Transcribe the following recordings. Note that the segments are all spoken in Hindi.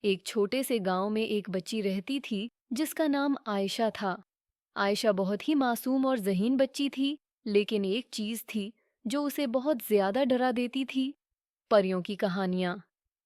एक छोटे से गांव में एक बच्ची रहती थी जिसका नाम आयशा था। आयशा बहुत ही मासूम और ज़हीन बच्ची थी, लेकिन एक चीज़ थी जो उसे बहुत ज़्यादा डरा देती थी। परियों की कहानियाँ।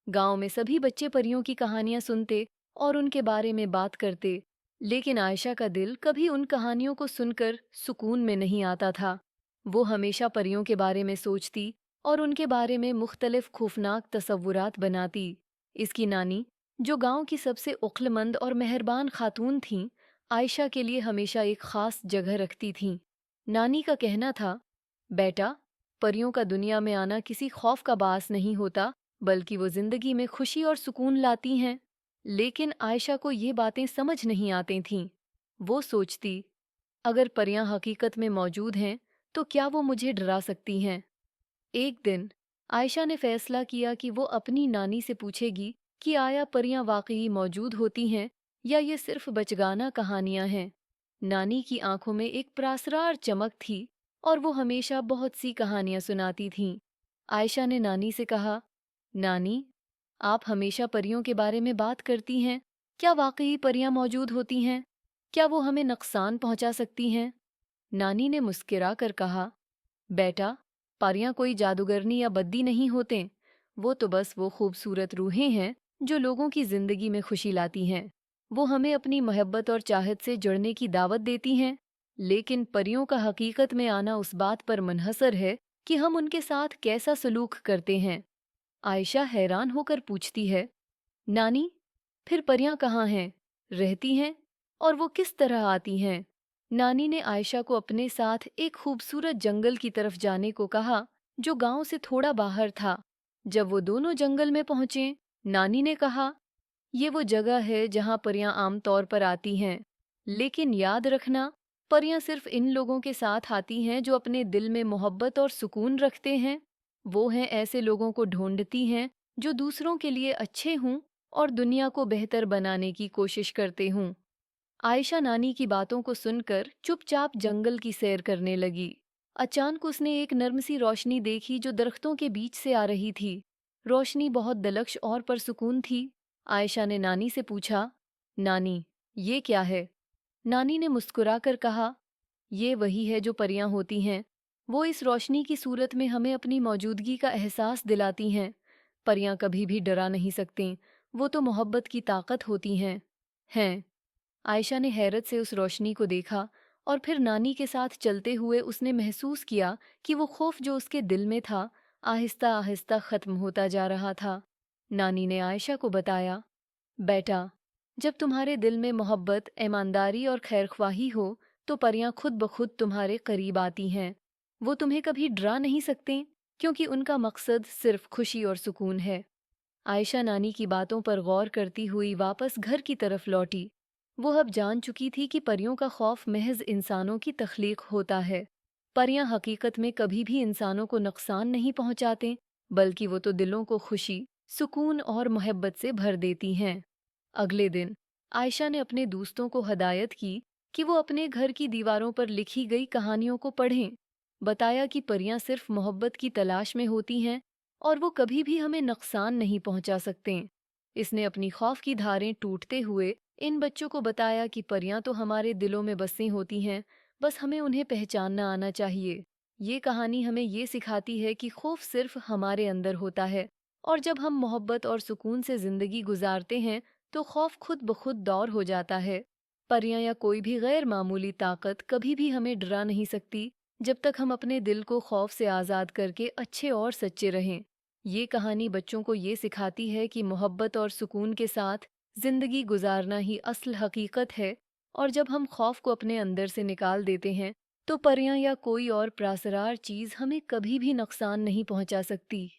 गांव में सभी बच्चे परियों की कहानियाँ सुनते और उनके बारे में बात करते, लेकिन आयशा का दिल कभी उन कहानियों को सुनकर सुकून में नहीं आता था। वो हमेशा परियों के बारे में सोचती और उनके बारे में मुख्तलिफ खौफनाक तसव्वुरात बनाती। इसकी नानी, जो गांव की सबसे उक्लमंद और मेहरबान खातून थीं, आयशा के लिए हमेशा एक खास जगह रखती थीं। नानी का कहना था, बेटा, परियों का दुनिया में आना किसी खौफ का बास नहीं होता, बल्कि वो जिंदगी में खुशी और सुकून लाती हैं। लेकिन आयशा को ये बातें समझ नहीं आती थीं। वो सोचती, अगर परियां हकीकत में मौजूद हैं, तो क्या वो मुझे डरा सकती हैं? एक दिन आयशा ने फैसला किया कि वो अपनी नानी से पूछेगी कि आया परियां वाकई मौजूद होती हैं या ये सिर्फ बचगाना कहानियां हैं। नानी की आंखों में एक प्रासरार चमक थी और वो हमेशा बहुत सी कहानियां सुनाती थीं। आयशा ने नानी से कहा, नानी, आप हमेशा परियों के बारे में बात करती हैं। क्या वाकई परियां मौजूद होती हैं? क्या वो हमें नुकसान पहुंचा सकती हैं? नानी ने मुस्कुरा कर कहा, बेटा, परियां कोई जादूगरनी या बद्दी नहीं होते। वो तो बस वो खूबसूरत रूहें हैं जो लोगों की जिंदगी में खुशी लाती हैं। वो हमें अपनी मोहब्बत और चाहत से जुड़ने की दावत देती हैं। लेकिन परियों का हकीकत में आना उस बात पर मुनहसर है कि हम उनके साथ कैसा सलूक करते हैं। आयशा हैरान होकर पूछती है, नानी, फिर परियां कहाँ हैं? रहती हैं? और वो किस तरह आती हैं? नानी ने आयशा को अपने साथ एक खूबसूरत जंगल की तरफ जाने को कहा, जो गांव से थोड़ा बाहर था। जब वो दोनों जंगल में पहुंचे, नानी ने कहा, ये वो जगह है जहां परियां आमतौर पर आती हैं। लेकिन याद रखना, परियां सिर्फ इन लोगों के साथ आती हैं जो अपने दिल में मोहब्बत और सुकून रखते हैं। वो हैं ऐसे लोगों को ढूंढती हैं जो दूसरों के लिए अच्छे हों और दुनिया को बेहतर बनाने की कोशिश करते हों। आयशा नानी की बातों को सुनकर चुपचाप जंगल की सैर करने लगी। अचानक उसने एक नर्म सी रोशनी देखी जो दरख्तों के बीच से आ रही थी। रोशनी बहुत दिलकश और परसुकून थी। आयशा ने नानी से पूछा, नानी, ये क्या है? नानी ने मुस्कुराकर कहा, ये वही है जो परियां होती हैं। वो इस रोशनी की सूरत में हमें अपनी मौजूदगी का एहसास दिलाती हैं। परियां कभी भी डरा नहीं सकतीं, वो तो मोहब्बत की ताकत होती हैं। हैं। आयशा ने हैरत से उस रोशनी को देखा और फिर नानी के साथ चलते हुए उसने महसूस किया कि वो खौफ जो उसके दिल में था, आहिस्ता आहिस्ता खत्म होता जा रहा था। नानी ने आयशा को बताया, बेटा, जब तुम्हारे दिल में मोहब्बत, ईमानदारी और खैरख्वाही हो, तो परियां खुद ब खुद तुम्हारे करीब आती हैं। वो तुम्हें कभी डरा नहीं सकते, क्योंकि उनका मकसद सिर्फ खुशी और सुकून है। आयशा नानी की बातों पर गौर करती हुई वापस घर की तरफ लौटी। वो अब जान चुकी थी कि परियों का खौफ महज इंसानों की तख्लीक होता है। परियां हकीकत में कभी भी इंसानों को नुकसान नहीं पहुंचाते, बल्कि वो तो दिलों को खुशी, सुकून और मोहब्बत से भर देती हैं। अगले दिन आयशा ने अपने दोस्तों को हदायत की कि वो अपने घर की दीवारों पर लिखी गई कहानियों को पढ़ें। बताया कि परियां सिर्फ मोहब्बत की तलाश में होती हैं और वो कभी भी हमें नुकसान नहीं पहुंचा सकते। इसने अपनी खौफ की धारें टूटते हुए इन बच्चों को बताया कि परियां तो हमारे दिलों में बसी होती हैं, बस हमें उन्हें पहचानना आना चाहिए। ये कहानी हमें ये सिखाती है कि खौफ सिर्फ हमारे अंदर होता है, और जब हम मोहब्बत और सुकून से जिंदगी गुजारते हैं तो खौफ खुद ब खुद दूर हो जाता है। परियां या कोई भी गैर मामूली ताकत कभी भी हमें डरा नहीं सकती, जब तक हम अपने दिल को खौफ से आज़ाद करके अच्छे और सच्चे रहें। ये कहानी बच्चों को ये सिखाती है कि मोहब्बत और सुकून के साथ जिंदगी गुजारना ही असल हकीकत है, और जब हम खौफ को अपने अंदर से निकाल देते हैं, तो परियां या कोई और प्रासरार चीज़ हमें कभी भी नुकसान नहीं पहुंचा सकती।